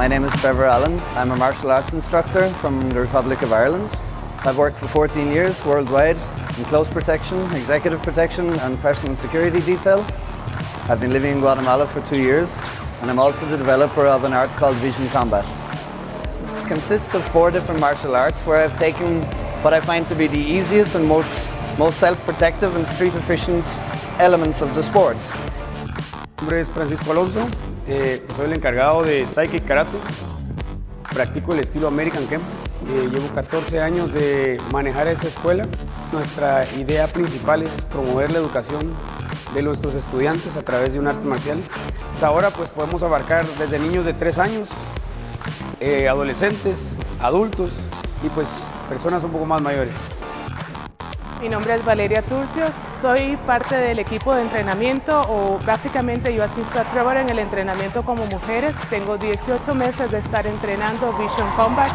name is Trevor Allen. I'm a martial arts instructor from the Republic of Ireland. I've worked for 14 years worldwide in close protection, executive protection and personal security detail. I've been living in Guatemala for 2 years and I'm also the developer of an art called Vision Combat. It consists of 4 different martial arts where I've taken what I find to be the easiest and most self-protective and street-efficient elements of the sport. Mi nombre es Francisco Alonso, soy el encargado de Psychic Karate, practico el estilo American Kempo, llevo 14 años de manejar esta escuela. Nuestra idea principal es promover la educación de nuestros estudiantes a través de un arte marcial. Pues ahora pues podemos abarcar desde niños de 3 años, adolescentes, adultos y pues personas un poco más mayores. Mi nombre es Valeria Turcios, soy parte del equipo de entrenamiento o básicamente yo asisto a Trevor en el entrenamiento como mujeres. Tengo 18 meses de estar entrenando Vision Combat.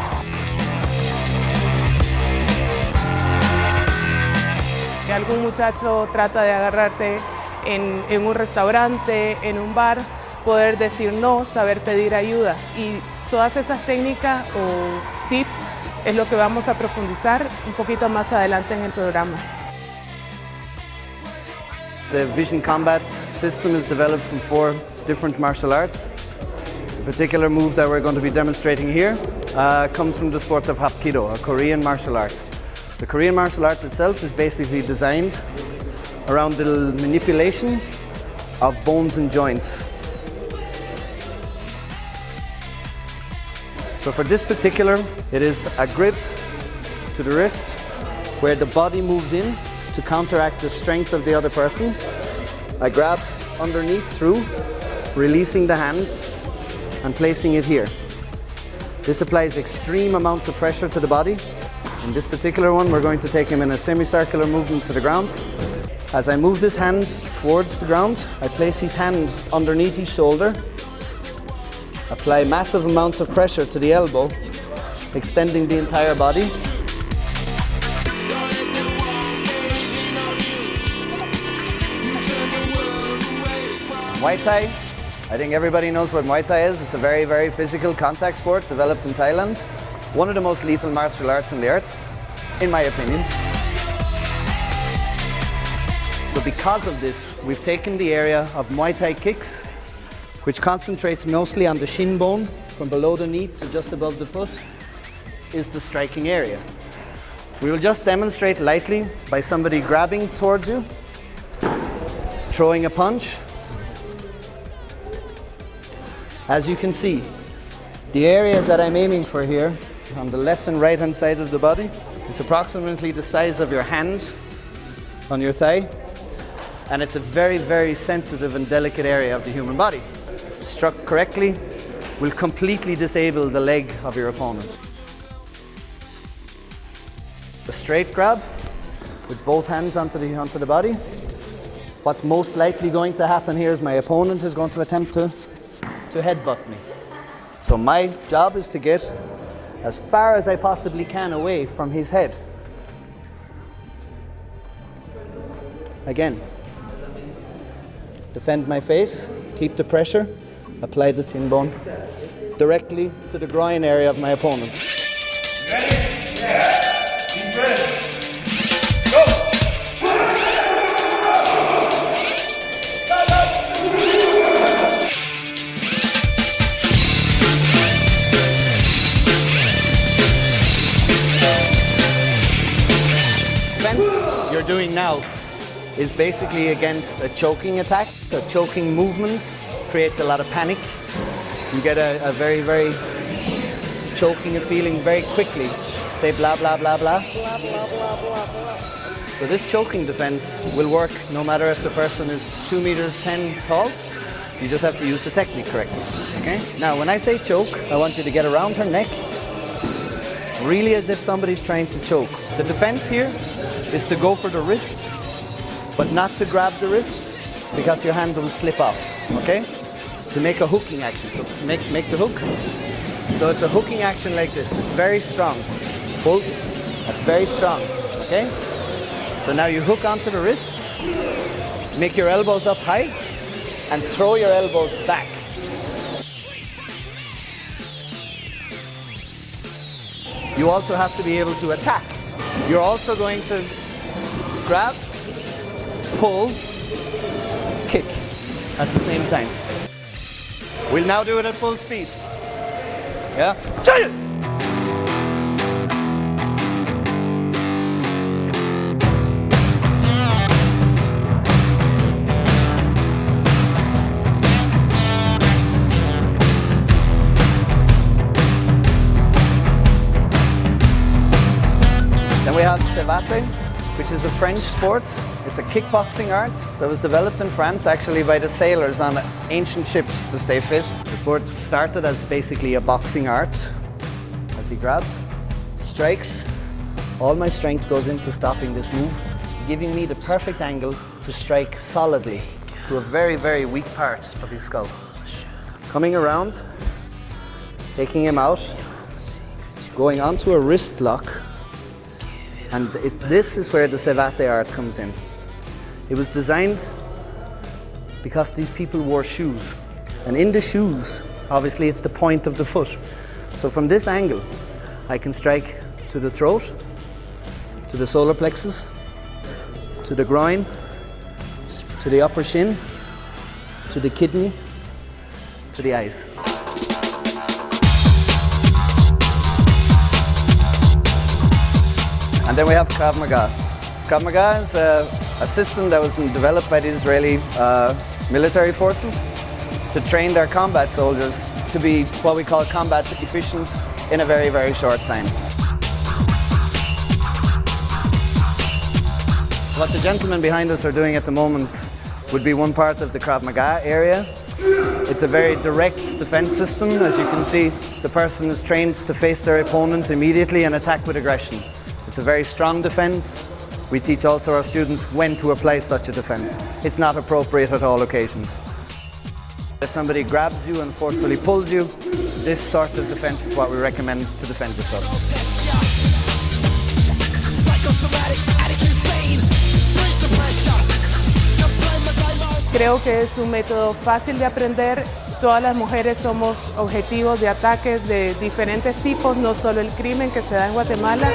Si algún muchacho trata de agarrarte en un restaurante, en un bar, poder decir no, saber pedir ayuda y todas esas técnicas o tips es lo que vamos a profundizar un poquito más adelante en el programa. The Vision Combat system is developed from 4 different martial arts. The particular move that we're going to be demonstrating here comes from the sport of Hapkido, a Korean martial art. The Korean martial art itself is basically designed around the manipulation of bones and joints. So for this particular, it is a grip to the wrist where the body moves in to counteract the strength of the other person. I grab underneath through, releasing the hand and placing it here. This applies extreme amounts of pressure to the body. In this particular one, we're going to take him in a semicircular movement to the ground. As I move this hand towards the ground, I place his hand underneath his shoulder, apply massive amounts of pressure to the elbow, extending the entire body. Muay Thai, I think everybody knows what Muay Thai is. It's a very, very physical contact sport developed in Thailand. One of the most lethal martial arts on the earth, in my opinion. So because of this, we've taken the area of Muay Thai kicks, which concentrates mostly on the shin bone from below the knee to just above the foot, is the striking area. We will just demonstrate lightly by somebody grabbing towards you, throwing a punch. As you can see, the area that I'm aiming for here, on the left and right hand side of the body, it's approximately the size of your hand on your thigh, and it's a very, very sensitive and delicate area of the human body. Struck correctly will completely disable the leg of your opponent. A straight grab with both hands onto the body. What's most likely going to happen here is my opponent is going to attempt to headbutt me. So my job is to get as far as I possibly can away from his head. Again, defend my face, keep the pressure. Apply the shin bone directly to the groin area of my opponent. Ready? Yeah. Keep ready. Go! The defense you're doing now is basically against a choking attack. A choking movement creates a lot of panic. You get a very, very choking feeling very quickly. Say blah, blah, blah, blah. Blah, blah, blah, blah, blah. So this choking defense will work no matter if the person is 2 meters 10 tall. You just have to use the technique correctly. Okay? Now, when I say choke, I want you to get around her neck, really as if somebody's trying to choke. The defense here is to go for the wrists, but not to grab the wrists because your hand will slip off. Okay? To make a hooking action. So make the hook. So it's a hooking action like this. It's very strong. Pull. That's very strong. Okay? So now you hook onto the wrists, make your elbows up high, and throw your elbows back. you also have to be able to attack. You're also going to grab, pull, kick at the same time. We'll now do it at full speed. Yeah? Change it! Then we have Savate, which is a French sport. It's a kickboxing art that was developed in France actually by the sailors on ancient ships to stay fit. The sport started as basically a boxing art. As he grabs, strikes, all my strength goes into stopping this move, giving me the perfect angle to strike solidly to a very, very weak part of his skull. Coming around, taking him out, going onto a wrist lock, and this is where the Savate art comes in. It was designed because these people wore shoes. And in the shoes, obviously it's the point of the foot. So from this angle, I can strike to the throat, to the solar plexus, to the groin, to the upper shin, to the kidney, to the eyes. And then we have Krav Maga. Krav Maga is a system that was developed by the Israeli military forces to train their combat soldiers to be what we call combat efficient in a very, very short time. What the gentlemen behind us are doing at the moment would be one part of the Krav Maga area. It's a very direct defense system. As you can see, the person is trained to face their opponent immediately and attack with aggression. It's a very strong defense. We teach also our students when to apply such a defense. It's not appropriate at all occasions. If somebody grabs you and forcefully pulls you, this sort of defense is what we recommend to defend yourself. Creo que es un método fácil de aprender. Todas las mujeres somos objetivos de ataques de diferentes tipos, no solo el crimen que se da en Guatemala.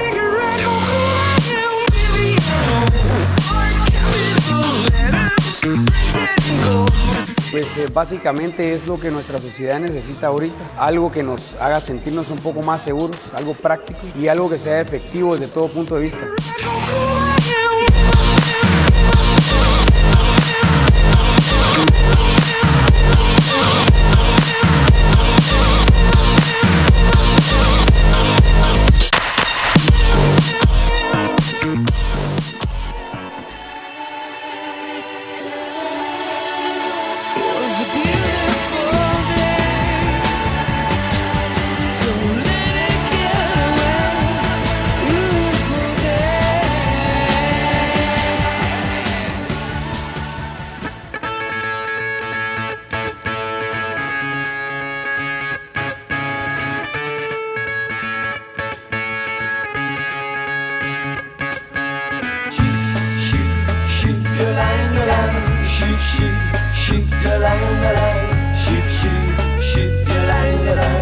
Pues básicamente es lo que nuestra sociedad necesita ahorita, algo que nos haga sentirnos un poco más seguros, algo práctico y algo que sea efectivo desde todo punto de vista. Shoot, shoot, shoot, shoot, shoot, shoot, shoot, shoot,